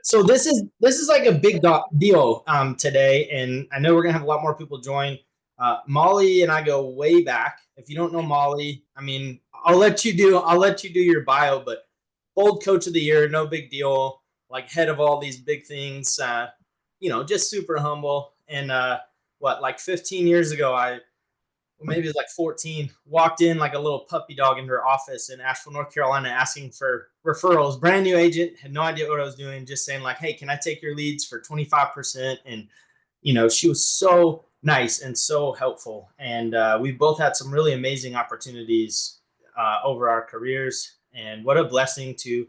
So this is like a big deal today, and I know we're gonna have a lot more people join. Molly and I go way back. If you don't know Molly, I mean, I'll let you do your bio, but bold coach of the year, no big deal. Like head of all these big things, just super humble. And like 15 years ago, maybe it was like 14, walked in like a little puppy dog into her office in Asheville, North Carolina, asking for referrals. Brand new agent, had no idea what I was doing, just saying like, hey, can I take your leads for 25%? And, she was so nice and so helpful. And we both had some really amazing opportunities over our careers. And what a blessing to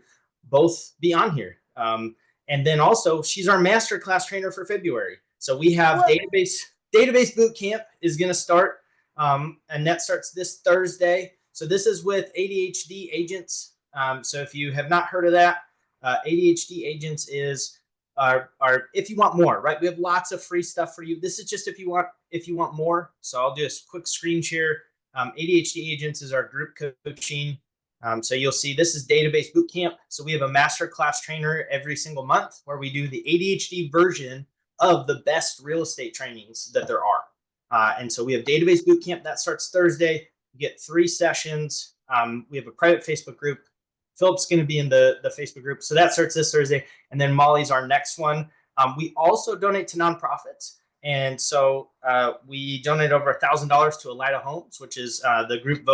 both be on here. And then also, she's our masterclass trainer for February. So we have Database Bootcamp is going to start, and that starts this Thursday. So this is with ADHD Agents. So if you have not heard of that, ADHD Agents is our if you want more, right? We have lots of free stuff for you. This is just if you want more. So I'll just quick screen share. ADHD Agents is our group coaching. So you'll see this is Database Bootcamp. So we have a masterclass trainer every single month where we do the ADHD version of the best real estate trainings that there are. And so we have Database Bootcamp that starts Thursday. You get 3 sessions. We have a private Facebook group. Philip's going to be in the Facebook group. So that starts this Thursday. And then Molly's our next one. We also donate to nonprofits. And so we donate over $1,000 to Elida Homes, which is the group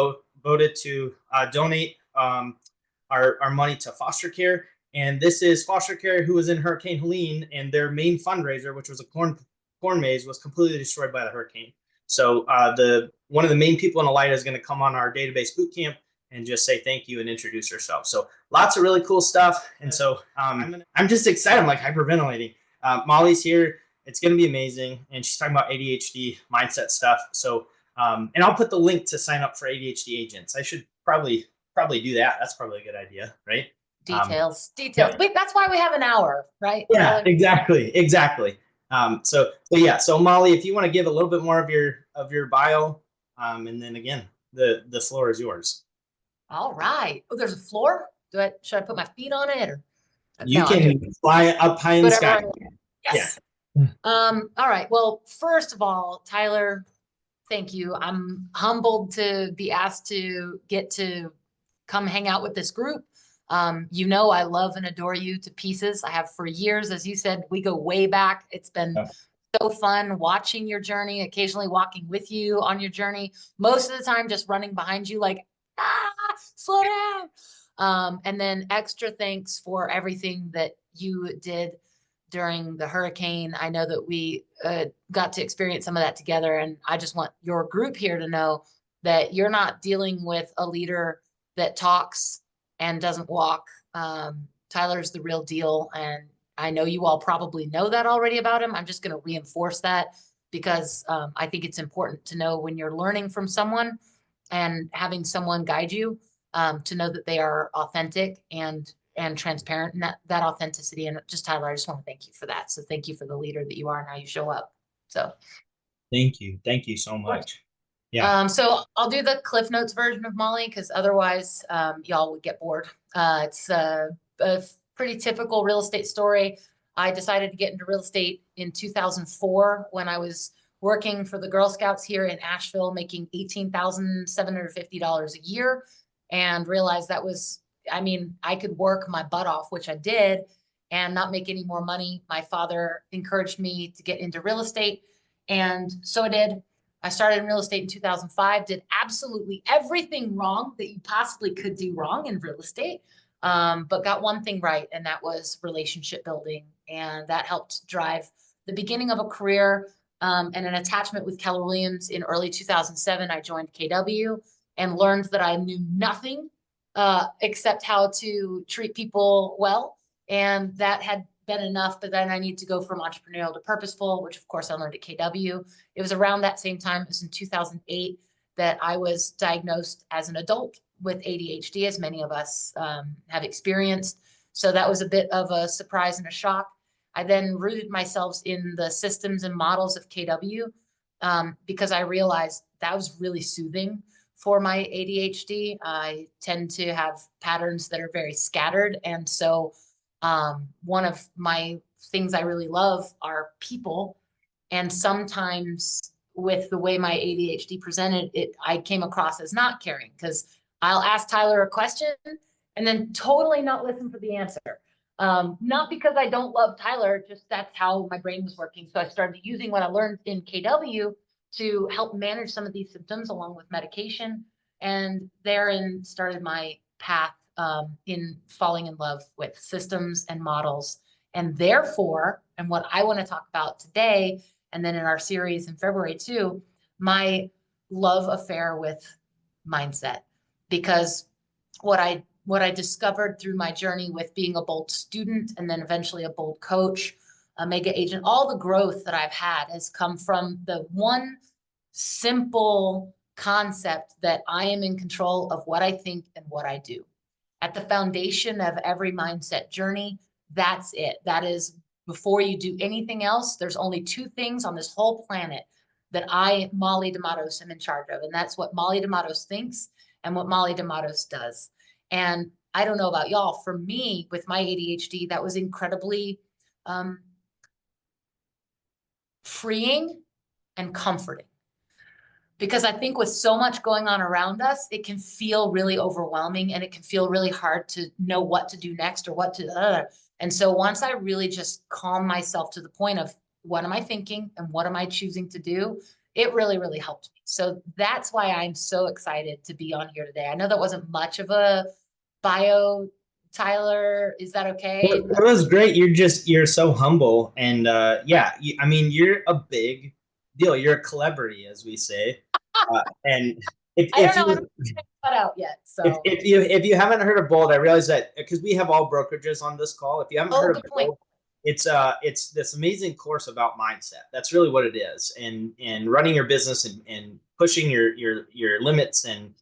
voted to donate our money to foster care. And this is foster care who was in Hurricane Helene, and their main fundraiser, which was a corn maze, was completely destroyed by the hurricane. So one of the main people in Elida is going to come on our Database Bootcamp and just say thank you and introduce herself. So lots of really cool stuff. And so I'm just excited. I'm like hyperventilating. Molly's here. It's going to be amazing. And she's talking about ADHD mindset stuff. So, and I'll put the link to sign up for ADHD Agents. I should probably do that. That's probably a good idea, right? Details. Yeah. Wait, that's why we have an hour, right? Yeah, exactly. So Molly, if you want to give a little bit more of your bio, and then again, the floor is yours. All right. Oh, there's a floor. Should I put my feet on it, or you can fly up high in the sky? Yes. Yeah. All right. Well, first of all, Tyler, thank you. I'm humbled to be asked to get to come hang out with this group. I love and adore you to pieces. I have for years. As you said, we go way back. It's been so fun watching your journey, occasionally walking with you on your journey. Most of the time, just running behind you like, slow down. And then extra thanks for everything that you did during the hurricane. I know that we got to experience some of that together. And I just want your group here to know that you're not dealing with a leader that talks and doesn't walk. Tyler's the real deal. And I know you all probably know that already about him. I'm just going to reinforce that because I think it's important to know when you're learning from someone and having someone guide you to know that they are authentic and transparent, and that authenticity. And just Tyler, I just want to thank you for that. So thank you for the leader that you are and how you show up. So thank you so much. Yeah. So I'll do the Cliff Notes version of Molly because otherwise y'all would get bored. It's a pretty typical real estate story. I decided to get into real estate in 2004 when I was working for the Girl Scouts here in Asheville, making $18,750 a year, and realized that was, I could work my butt off, which I did, and not make any more money. My father encouraged me to get into real estate, and so I did. I started in real estate in 2005, did absolutely everything wrong that you possibly could do wrong in real estate, but got one thing right, and that was relationship building. And that helped drive the beginning of a career and an attachment with Keller Williams. In early 2007, I joined KW and learned that I knew nothing except how to treat people well. And that had been enough, but then I need to go from entrepreneurial to purposeful, which of course I learned at KW. It was around that same time, it was in 2008, that I was diagnosed as an adult with ADHD, as many of us have experienced. So that was a bit of a surprise and a shock. I then rooted myself in the systems and models of KW because I realized that was really soothing for my ADHD. I tend to have patterns that are very scattered. And so One of my things I really love are people. And sometimes with the way my ADHD presented it, I came across as not caring, because I'll ask Tyler a question and then totally not listen for the answer. Not because I don't love Tyler, just that's how my brain was working. So I started using what I learned in KW to help manage some of these symptoms along with medication. And therein started my path in falling in love with systems and models. And therefore, and what I want to talk about today, and then in our series in February too, my love affair with mindset. Because what I discovered through my journey with being a bold student and then eventually a bold coach, a mega agent, all the growth that I've had has come from the one simple concept that I am in control of what I think and what I do. At the foundation of every mindset journey, that's it. That is, before you do anything else, there's only two things on this whole planet that I, Molly De Mattos, am in charge of. And that's what Molly De Mattos thinks and what Molly De Mattos does. And I don't know about y'all, for me, with my ADHD, that was incredibly freeing and comforting. Because I think with so much going on around us, it can feel really overwhelming and it can feel really hard to know what to do next or what to. And so once I really just calm myself to the point of what am I thinking and what am I choosing to do, it really, really helped me. So that's why I'm so excited to be on here today. I know that wasn't much of a bio, Tyler. Is that okay? It was great. You're so humble. And yeah, I mean, you're a big deal. You're a celebrity, as we say. And I don't know. I don't cut out yet. So if you haven't heard of Bold, I realize that because we have all brokerages on this call. If you haven't heard of Bold, it's this amazing course about mindset. That's really what it is, and running your business and pushing your limits and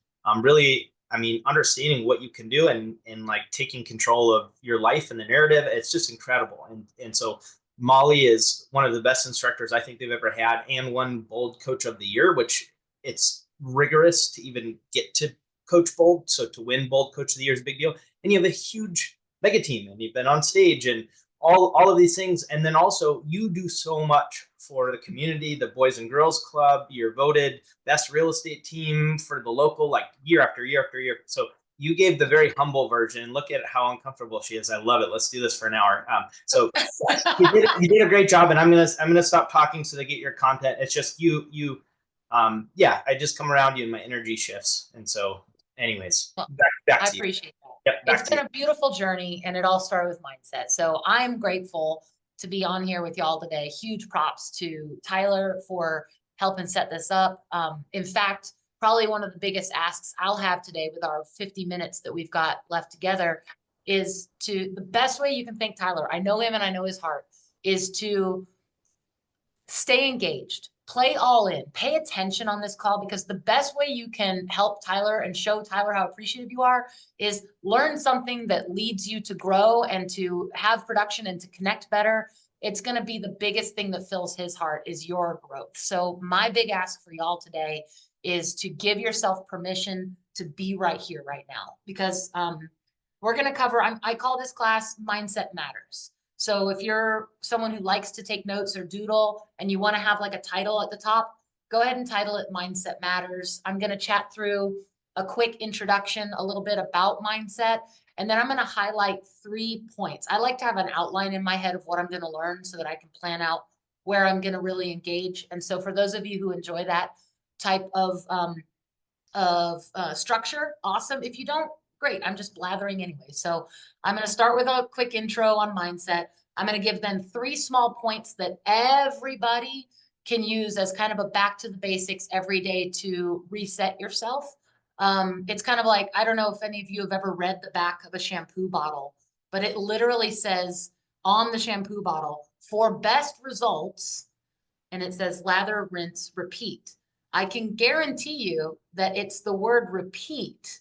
really, I mean, understanding what you can do and like taking control of your life and the narrative. It's just incredible. And so Molly is one of the best instructors I think they've ever had, and won Bold Coach of the Year, which it's rigorous to even get to Coach Bold. So to win Bold Coach of the Year is a big deal. And you have a huge mega team, and you've been on stage and all of these things. And then also you do so much for the community, the Boys and Girls Club. You're voted best real estate team for the local, like year after year after year. So you gave the very humble version. Look at how uncomfortable she is. I love it. Let's do this for an hour. So you did a great job, and I'm gonna stop talking so they get your content. It's just yeah, I just come around you and my energy shifts. And so anyways, well, back I to you. appreciate that. Yep, it's been a beautiful journey, and it all started with mindset. So I'm grateful to be on here with y'all today. Huge props to Tyler for helping set this up. In fact, probably one of the biggest asks I'll have today with our 50 minutes that we've got left together is to, the best way you can thank Tyler, I know him and I know his heart, is to stay engaged, play all in, pay attention on this call, because the best way you can help Tyler and show Tyler how appreciative you are is learn something that leads you to grow and to have production and to connect better. It's going to be the biggest thing that fills his heart is your growth. So my big ask for y'all today is to give yourself permission to be right here, right now, because we're going to cover, I call this class Mindset Matters. So if you're someone who likes to take notes or doodle and you want to have like a title at the top, go ahead and title it Mindset Matters. I'm going to chat through a quick introduction, a little bit about mindset, and then I'm going to highlight 3 points. I like to have an outline in my head of what I'm going to learn so that I can plan out where I'm going to really engage. And so for those of you who enjoy that type of structure, awesome. If you don't, great. I'm just blathering anyway. So I'm going to start with a quick intro on mindset. I'm going to give them 3 small points that everybody can use as kind of a back to the basics every day to reset yourself. It's kind of like, I don't know if any of you have ever read the back of a shampoo bottle, but it literally says on the shampoo bottle, for best results, and it says lather, rinse, repeat. I can guarantee you that it's the word repeat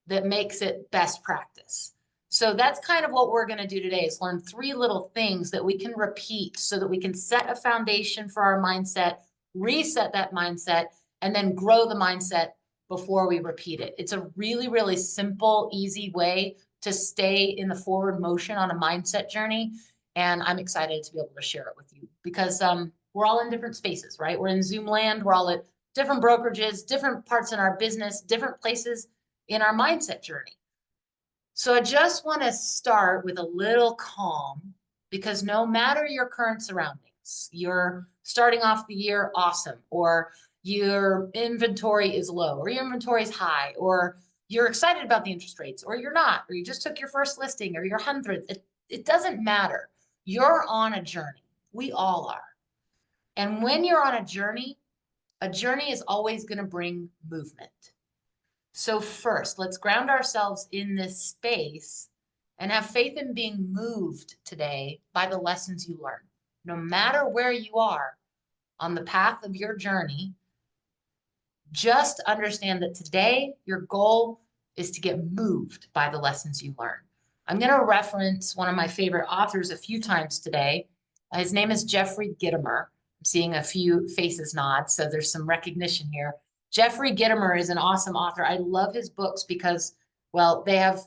that makes it best practice. So that's kind of what we're going to do today, is learn 3 little things that we can repeat so that we can set a foundation for our mindset, reset that mindset, and then grow the mindset before we repeat it. It's a really, really simple, easy way to stay in the forward motion on a mindset journey. And I'm excited to be able to share it with you because we're all in different spaces, right? We're in Zoom land. We're all at different brokerages, different parts in our business, different places in our mindset journey. So I just want to start with a little calm, because no matter your current surroundings, you're starting off the year awesome, or your inventory is low, or your inventory is high, or you're excited about the interest rates, or you're not, or you just took your first listing or your 100th. It doesn't matter. You're on a journey. We all are. And when you're on a journey is always going to bring movement. So first, let's ground ourselves in this space and have faith in being moved today by the lessons you learn. No matter where you are on the path of your journey, just understand that today your goal is to get moved by the lessons you learn. I'm going to reference one of my favorite authors a few times today. His name is Jeffrey Gitomer. I'm seeing a few faces nod, so there's some recognition here. Jeffrey Gitomer is an awesome author. I love his books because, well, they have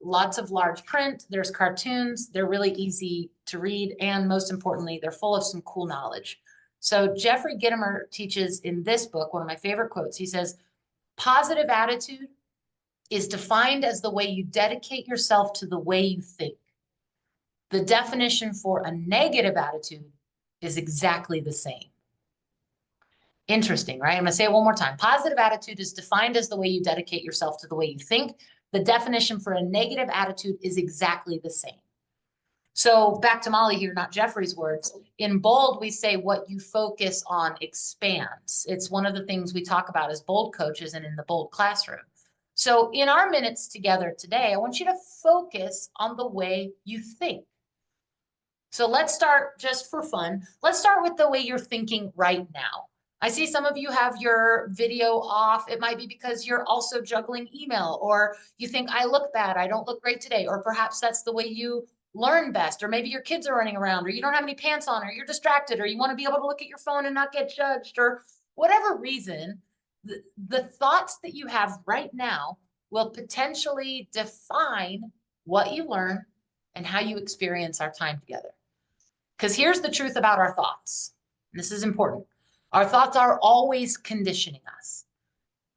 lots of large print. There's cartoons. They're really easy to read. And most importantly, they're full of some cool knowledge. So Jeffrey Gitomer teaches in this book, one of my favorite quotes, he says, positive attitude is defined as the way you dedicate yourself to the way you think. The definition for a negative attitude is exactly the same. Interesting, right? I'm going to say it one more time. Positive attitude is defined as the way you dedicate yourself to the way you think. The definition for a negative attitude is exactly the same. So back to Molly here, not Jeffrey's words. In BOLD, we say what you focus on expands. It's one of the things we talk about as BOLD coaches and in the BOLD classroom. So in our minutes together today, I want you to focus on the way you think. So let's start just for fun. Let's start with the way you're thinking right now. I see some of you have your video off. It might be because you're also juggling email, or you think I look bad, I don't look great today, or perhaps that's the way you learn best, or maybe your kids are running around, or you don't have any pants on, or you're distracted, or you want to be able to look at your phone and not get judged, or whatever reason, the thoughts that you have right now will potentially define what you learn and how you experience our time together. Because here's the truth about our thoughts. And this is important. Our thoughts are always conditioning us.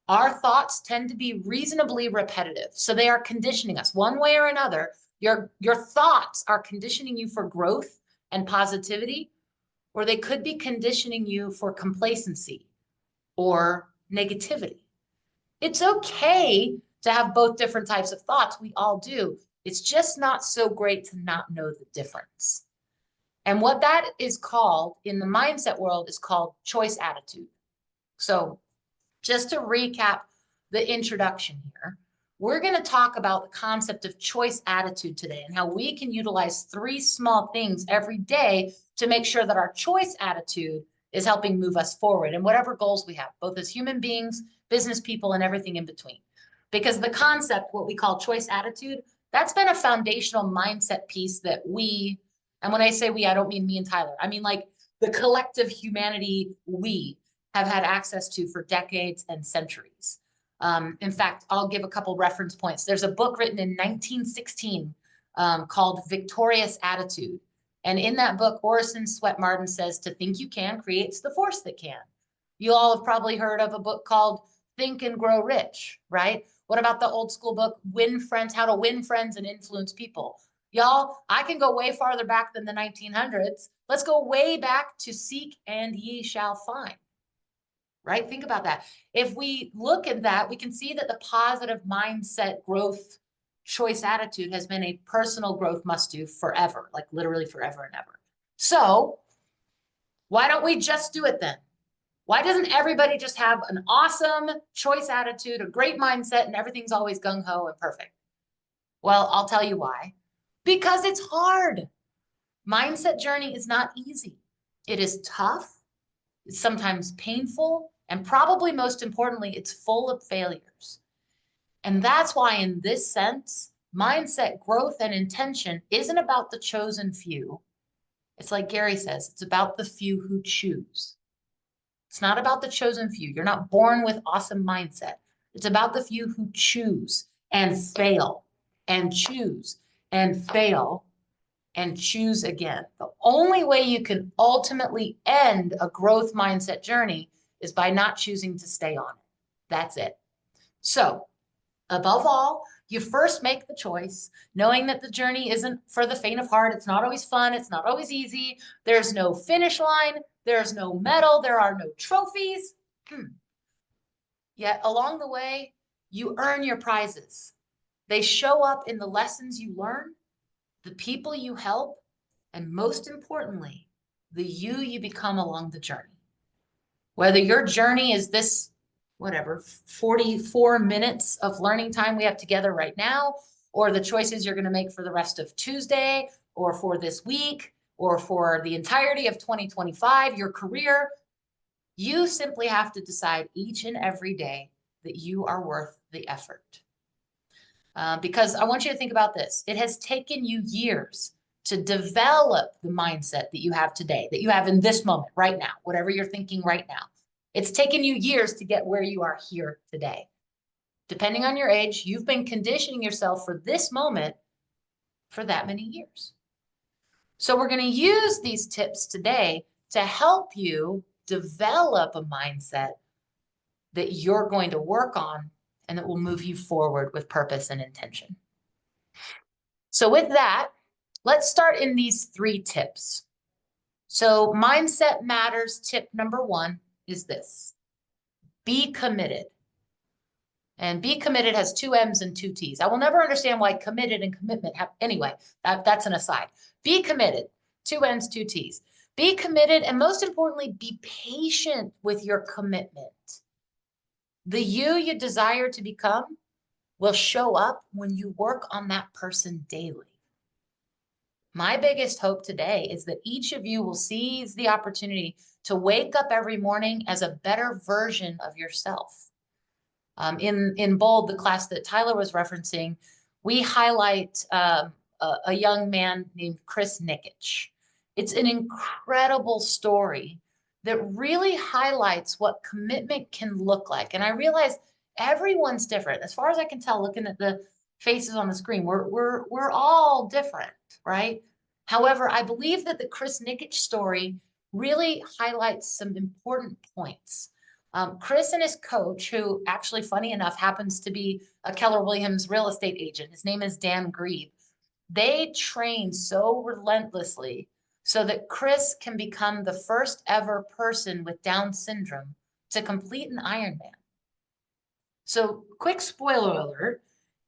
Our thoughts tend to be reasonably repetitive. So they are conditioning us one way or another. Your thoughts are conditioning you for growth and positivity, or they could be conditioning you for complacency or negativity. It's okay to have both different types of thoughts. We all do. It's just not so great to not know the difference. And what that is called in the mindset world is called choice attitude. So just to recap the introduction here, we're going to talk about the concept of choice attitude today and how we can utilize 3 small things every day to make sure that our choice attitude is helping move us forward in whatever goals we have, both as human beings, business people, and everything in between. Because the concept, what we call choice attitude, that's been a foundational mindset piece that we, and when I say we, I don't mean me and Tyler. I mean like the collective humanity we have had access to for decades and centuries. In fact, I'll give a couple reference points. There's a book written in 1916 called Victorious Attitude. And in that book, Orison Swett Marden says, to think you can creates the force that can. You all have probably heard of a book called Think and Grow Rich, right? What about the old school book, Win Friends, How to Win Friends and Influence People? Y'all, I can go way farther back than the 1900s. Let's go way back to Seek and Ye Shall Find, right? Think about that. If we look at that, we can see that the positive mindset growth choice attitude has been a personal growth must do forever, like literally forever and ever. So why don't we just do it then? Why doesn't everybody just have an awesome choice attitude, a great mindset, and everything's always gung-ho and perfect? Well, I'll tell you why. Because it's hard. Mindset journey is not easy. It is tough. It's sometimes painful. And probably most importantly, it's full of failures. And that's why in this sense, mindset growth and intention isn't about the chosen few. It's like Gary says, it's about the few who choose. It's not about the chosen few. You're not born with awesome mindset. It's about the few who choose and fail. and choose and fail and choose again. The only way you can ultimately end a growth mindset journey is by not choosing to stay on it. That's it. So above all, you first make the choice, knowing that the journey isn't for the faint of heart. It's not always fun. It's not always easy. There's no finish line. There's no medal. There are no trophies. Yet along the way, you earn your prizes. They show up in the lessons you learn, the people you help, and most importantly, the you become along the journey. Whether your journey is this, whatever, 44 minutes of learning time we have together right now, or the choices you're going to make for the rest of Tuesday, or for this week, or for the entirety of 2025, your career, you simply have to decide each and every day that you are worth the effort. Because I want you to think about this. It has taken you years to develop the mindset that you have today, that you have in this moment, right now, whatever you're thinking right now. It's taken you years to get where you are here today. Depending on your age, you've been conditioning yourself for this moment for that many years. So we're going to use these tips today to help you develop a mindset that you're going to work on and that will move you forward with purpose and intention. So with that, let's start in these 3 tips. So mindset matters. Tip number 1 is this: be committed. And be committed has 2 M's and 2 T's. I will never understand why committed and commitment have, anyway, that's an aside. Be committed, 2 N's, 2 T's. Be committed, and most importantly, be patient with your commitment. The you desire to become will show up when you work on that person daily. My biggest hope today is that each of you will seize the opportunity to wake up every morning as a better version of yourself. In Bold, the class that Tyler was referencing, we highlight a young man named Chris Nikich. It's an incredible story that really highlights what commitment can look like. And I realize everyone's different. As far as I can tell, looking at the faces on the screen, we're all different, right? However, I believe that the Chris Nikich story really highlights some important points. Chris and his coach, who actually, funny enough, happens to be a Keller Williams real estate agent, his name is Dan Grieb, they train so relentlessly so that Chris can become the first ever person with Down syndrome to complete an Ironman. So quick spoiler alert,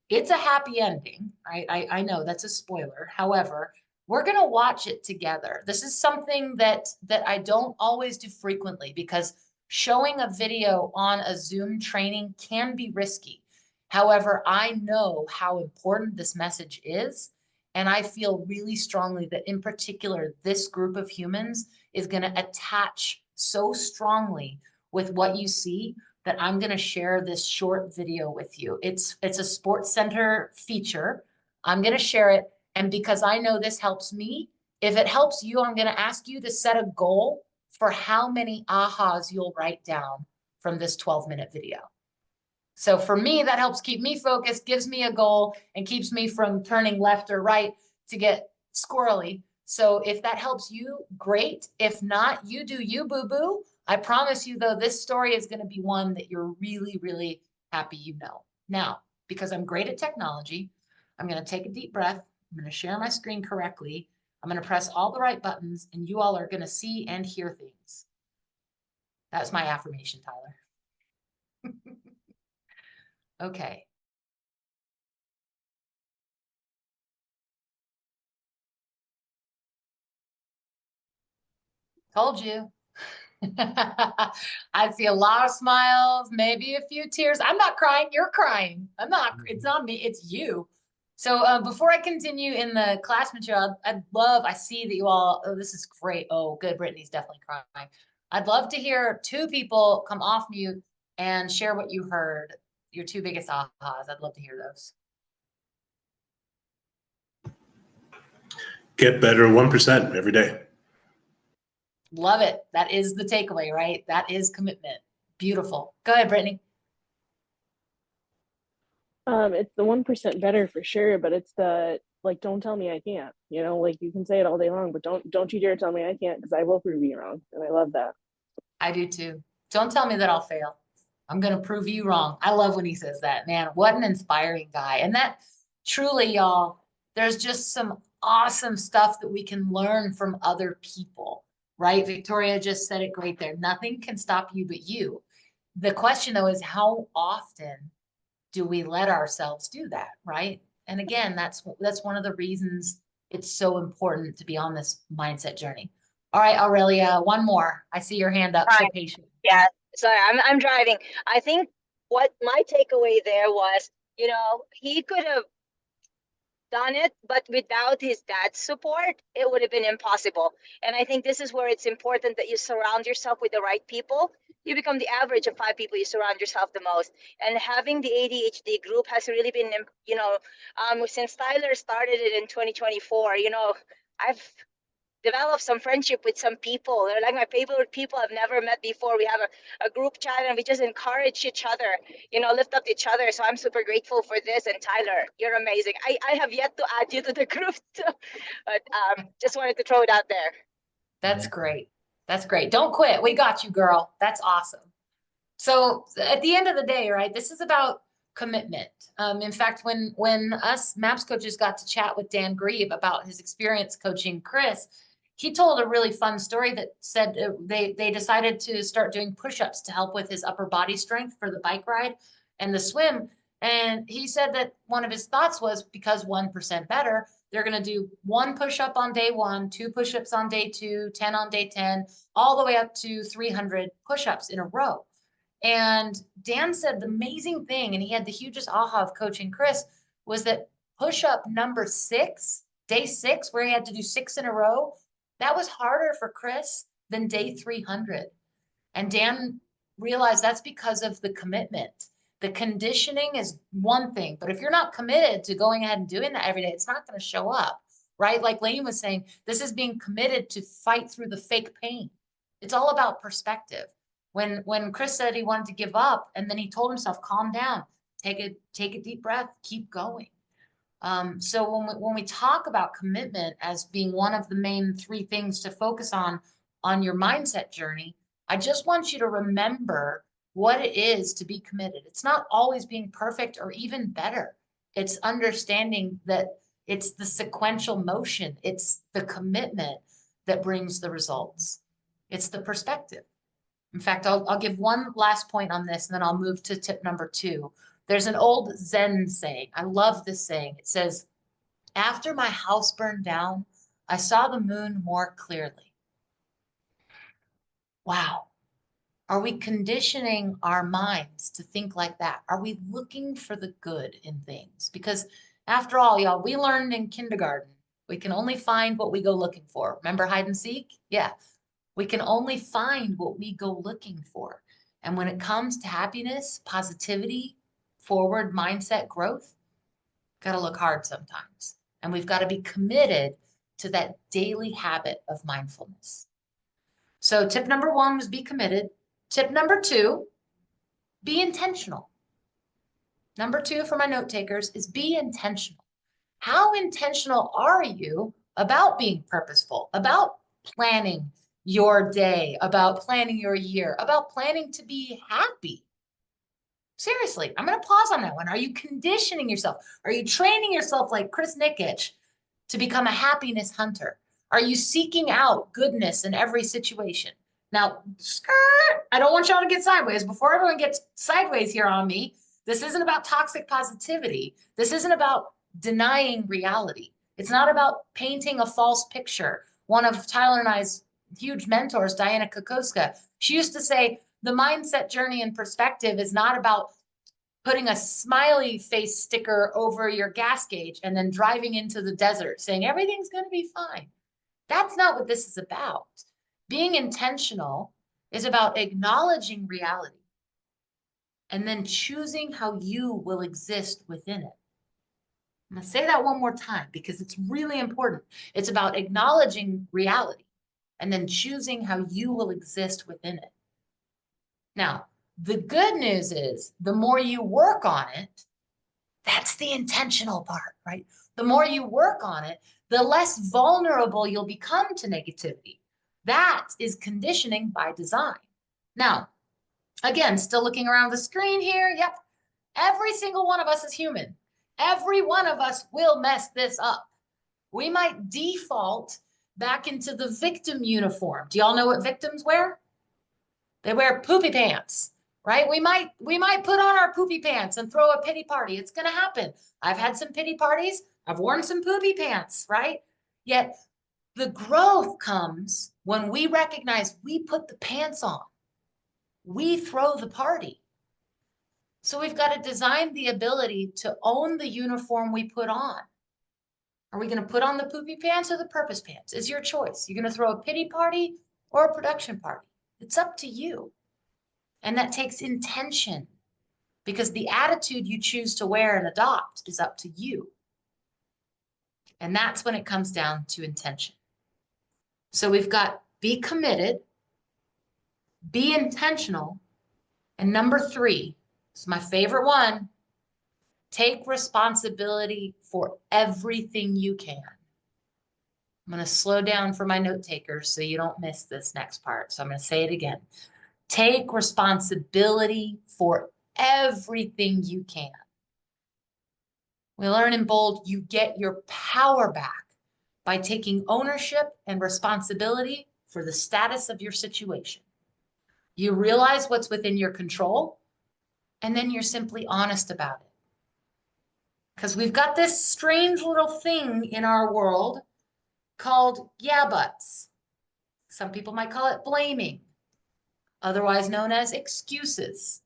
it's a happy ending. I know that's a spoiler. However, we're going to watch it together. This is something that I don't always do frequently because showing a video on a Zoom training can be risky. However, I know how important this message is. And I feel really strongly that in particular, this group of humans is going to attach so strongly with what you see that I'm going to share this short video with you. It's a Sports Center feature. I'm going to share it. And because I know this helps me, if it helps you, I'm going to ask you to set a goal for how many ahas you'll write down from this 12-minute video. So for me, that helps keep me focused, gives me a goal, and keeps me from turning left or right to get squirrely. So if that helps you, great. If not, you do you, boo-boo. I promise you, though, this story is going to be one that you're really, really happy you know. Now, because I'm great at technology, I'm going to take a deep breath. I'm going to share my screen correctly. I'm going to press all the right buttons, and you all are going to see and hear things. That's my affirmation, Tyler. Okay. Told you. I see a lot of smiles, maybe a few tears. I'm not crying. You're crying. I'm not. It's not me. It's you. So before I continue in the class material, I see that you all, oh, this is great. Oh, good. Brittany's definitely crying. I'd love to hear 2 people come off mute and share what you heard, your 2 biggest ahas. I'd love to hear those. Get better 1% every day. Love it. That is the takeaway, right? That is commitment. Beautiful. Go ahead, Brittany. It's the 1% better for sure, but it's the, like, don't tell me I can't, you know, like, you can say it all day long, but don't you dare tell me I can't, because I will prove you wrong. And I love that. I do too. Don't tell me that I'll fail. I'm going to prove you wrong. I love when he says that, man. What an inspiring guy. And that truly, y'all, there's just some awesome stuff that we can learn from other people, right? Victoria just said it great there. Nothing can stop you but you. The question though is how often do we let ourselves do that, right? And again, that's one of the reasons it's so important to be on this mindset journey. All right, Aurelia, one more. I see your hand up. So patient. Yeah, sorry, I'm driving. I think what my takeaway there was, you know, he could have done it, but without his dad's support, it would have been impossible. And I think this is where it's important that you surround yourself with the right people. You become the average of 5 people you surround yourself the most. And having the ADHD group has really been, you know, since Tyler started it in 2024, you know, I've developed some friendship with some people. They're like my favorite people I've never met before. We have a group chat and we just encourage each other, you know, lift up each other. So I'm super grateful for this. And Tyler, you're amazing. I have yet to add you to the group too, but just wanted to throw it out there. That's great. That's great. Don't quit. We got you, girl. That's awesome. So at the end of the day, right, this is about commitment. In fact, when us MAPS coaches got to chat with Dan Grieve about his experience coaching Chris, he told a really fun story that said they decided to start doing push-ups to help with his upper body strength for the bike ride and the swim. And he said that one of his thoughts was because 1% better, they're going to do 1 push-up on day 1, 2 push-ups on day 2, 10 on day 10, all the way up to 300 push-ups in a row. And Dan said the amazing thing, and he had the hugest aha of coaching Chris, was that push-up number 6, day 6, where he had to do 6 in a row, that was harder for Chris than day 300. And Dan realized that's because of the commitment. The conditioning is one thing, but if you're not committed to going ahead and doing that every day, it's not going to show up, right? Like Lane was saying, this is being committed to fight through the fake pain. It's all about perspective. When Chris said he wanted to give up, and then he told himself, calm down, take a deep breath, keep going. So when we talk about commitment as being one of the main 3 things to focus on your mindset journey, I just want you to remember what it is to be committed. It's not always being perfect or even better. It's understanding that it's the sequential motion. It's the commitment that brings the results. It's the perspective. In fact, I'll give one last point on this, and then I'll move to tip number 2. There's an old Zen saying. I love this saying. It says, after my house burned down, I saw the moon more clearly. Wow. Are we conditioning our minds to think like that? Are we looking for the good in things? Because after all, y'all, we learned in kindergarten, we can only find what we go looking for. Remember hide and seek? Yeah. We can only find what we go looking for. And when it comes to happiness, positivity, forward mindset growth, got to look hard sometimes. And we've got to be committed to that daily habit of mindfulness. So tip number 1 was be committed. Tip number 2, be intentional. Number 2 for my note takers is be intentional. How intentional are you about being purposeful, about planning your day, about planning your year, about planning to be happy? Seriously, I'm going to pause on that one. Are you conditioning yourself? Are you training yourself like Chris Nikic to become a happiness hunter? Are you seeking out goodness in every situation? Now, I don't want y'all to get sideways. Before everyone gets sideways here on me, this isn't about toxic positivity. This isn't about denying reality. It's not about painting a false picture. One of Tyler and I's huge mentors, Diana Kokoska, she used to say, the mindset journey and perspective is not about putting a smiley face sticker over your gas gauge and then driving into the desert saying everything's going to be fine. That's not what this is about. Being intentional is about acknowledging reality and then choosing how you will exist within it. I'm going to say that one more time because it's really important. It's about acknowledging reality and then choosing how you will exist within it. Now, the good news is the more you work on it, That's the intentional part, right? The more you work on it, the less vulnerable you'll become to negativity. That is conditioning by design. Now, again, still looking around the screen here. Yep. Every single one of us is human. Every one of us will mess this up. We might default back into the victim uniform. Do y'all know what victims wear? They wear poopy pants, right? We might put on our poopy pants and throw a pity party. It's going to happen. I've had some pity parties. I've worn some poopy pants, right? Yet the growth comes when we recognize we put the pants on. We throw the party. So we've got to design the ability to own the uniform we put on. Are we going to put on the poopy pants or the purpose pants? It's your choice. You're going to throw a pity party or a production party. It's up to you. And that takes intention, because the attitude you choose to wear and adopt is up to you. And that's when it comes down to intention. So we've got be committed, be intentional, and number 3, this is my favorite one, take responsibility for everything you can. I'm going to slow down for my note takers so you don't miss this next part. So I'm going to say it again. Take responsibility for everything you can. We learn in Bold, you get your power back by taking ownership and responsibility for the status of your situation. You realize what's within your control, and then you're simply honest about it. Because we've got this strange little thing in our world called yeah buts. Some people might call it blaming, otherwise known as excuses.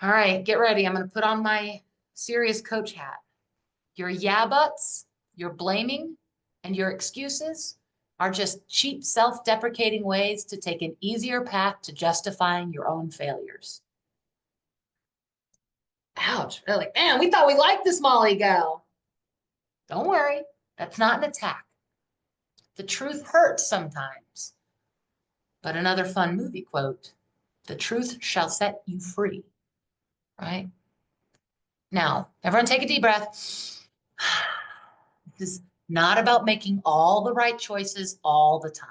All right, get ready. I'm going to put on my serious coach hat. Your yeah buts, your blaming, and your excuses are just cheap, self-deprecating ways to take an easier path to justifying your own failures. Ouch. They're like, man, we thought we liked this Molly gal. Don't worry. That's not an attack. The truth hurts sometimes. But another fun movie quote, the truth shall set you free. Right? Now, everyone take a deep breath. This is not about making all the right choices all the time.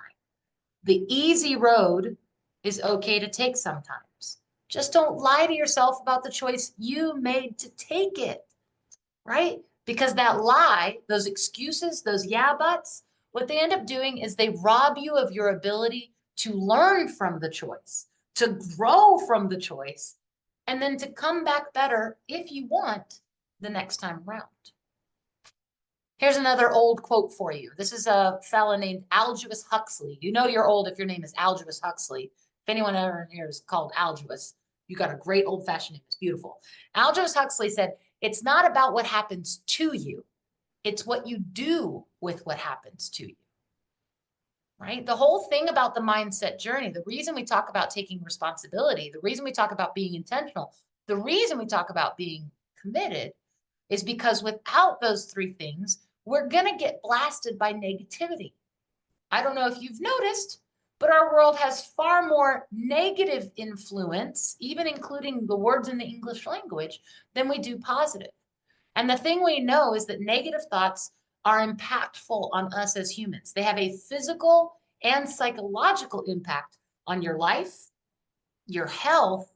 The easy road is okay to take sometimes. Just don't lie to yourself about the choice you made to take it, right? Because that lie, those excuses, those yeah buts, what they end up doing is they rob you of your ability to learn from the choice, to grow from the choice, and then to come back better if you want the next time around. Here's another old quote for you. This is a fella named Aldous Huxley. You know you're old if your name is Aldous Huxley. If anyone ever here is called Aldous, you got a great old-fashioned name. It's beautiful. Aldous Huxley said, it's not about what happens to you. It's what you do with what happens to you. Right? The whole thing about the mindset journey, the reason we talk about taking responsibility, the reason we talk about being intentional, the reason we talk about being committed is because without those 3 things, we're going to get blasted by negativity. I don't know if you've noticed, but our world has far more negative influence, even including the words in the English language, than we do positive. And the thing we know is that negative thoughts are impactful on us as humans. They have a physical and psychological impact on your life, your health,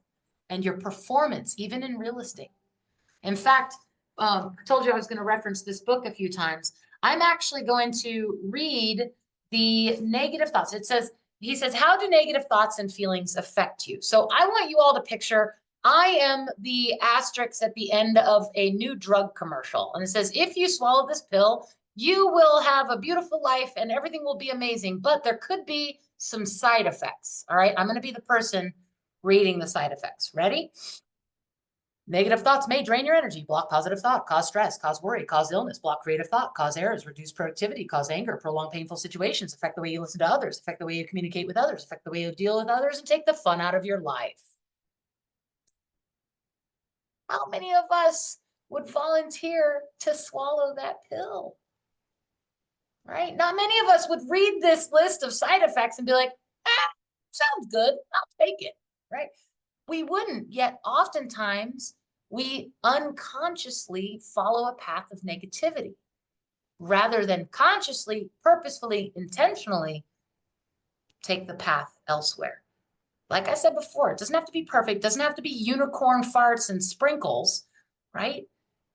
and your performance, even in real estate. In fact, I told you I was going to reference this book a few times. I'm actually going to read the negative thoughts. He says, how do negative thoughts and feelings affect you? So I want you all to picture, I am the asterisk at the end of a new drug commercial. And it says, if you swallow this pill, you will have a beautiful life and everything will be amazing, but there could be some side effects. All right, I'm going to be the person reading the side effects. Ready? Negative thoughts may drain your energy, block positive thought, cause stress, cause worry, cause illness, block creative thought, cause errors, reduce productivity, cause anger, prolong painful situations, affect the way you listen to others, affect the way you communicate with others, affect the way you deal with others, and take the fun out of your life. How many of us would volunteer to swallow that pill? Right? Not many of us would read this list of side effects and be like, sounds good, I'll take it, right? We wouldn't, yet oftentimes we unconsciously follow a path of negativity rather than consciously, purposefully, intentionally take the path elsewhere. Like I said before, it doesn't have to be perfect, doesn't have to be unicorn farts and sprinkles, right?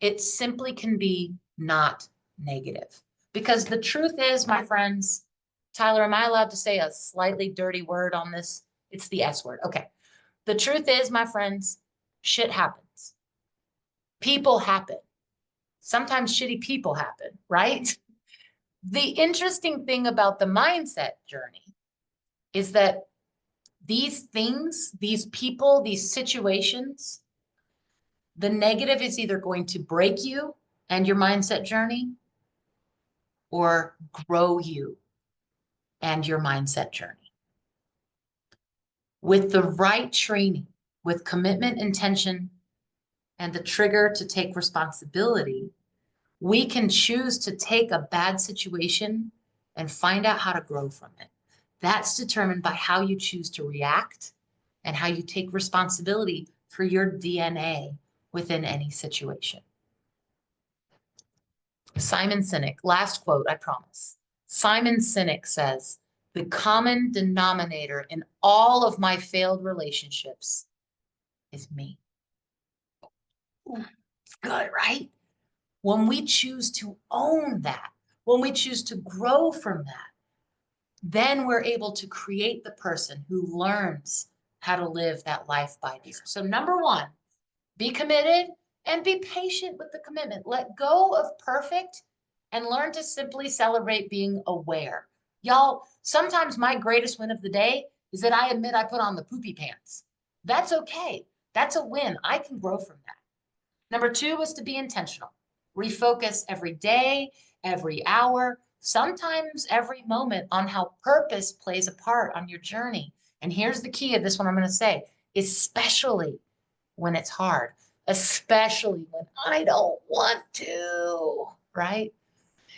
It simply can be not negative. Because the truth is, my friends, Tyler, am I allowed to say a slightly dirty word on this? It's the S word. Okay. The truth is, my friends, shit happens. People happen. Sometimes shitty people happen, right? The interesting thing about the mindset journey is that these things, these people, these situations, the negative is either going to break you and your mindset journey or grow you and your mindset journey. With the right training, with commitment, intention, and the trigger to take responsibility, we can choose to take a bad situation and find out how to grow from it. That's determined by how you choose to react and how you take responsibility for your DNA within any situation. Simon Sinek, last quote, I promise. Simon Sinek says, the common denominator in all of my failed relationships is me. Ooh, it's good, right? When we choose to own that, when we choose to grow from that, then we're able to create the person who learns how to live that life by design. So number one, be committed and be patient with the commitment. Let go of perfect and learn to simply celebrate being aware. Y'all, sometimes my greatest win of the day is that I admit I put on the poopy pants. That's okay. That's a win. I can grow from that. Number two is to be intentional. Refocus every day, every hour, sometimes every moment on how purpose plays a part on your journey. And here's the key of this one I'm going to say, especially when it's hard, especially when I don't want to, right?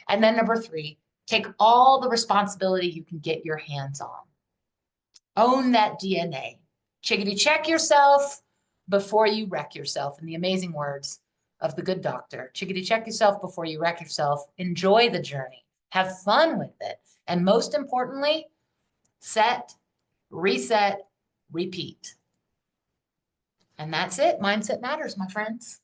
And then number three, take all the responsibility you can get your hands on. Own that DNA. Chickadee check yourself before you wreck yourself, in the amazing words of the good doctor. Chickadee check yourself before you wreck yourself. Enjoy the journey. Have fun with it. And most importantly, set, reset, repeat. And that's it. Mindset matters, my friends.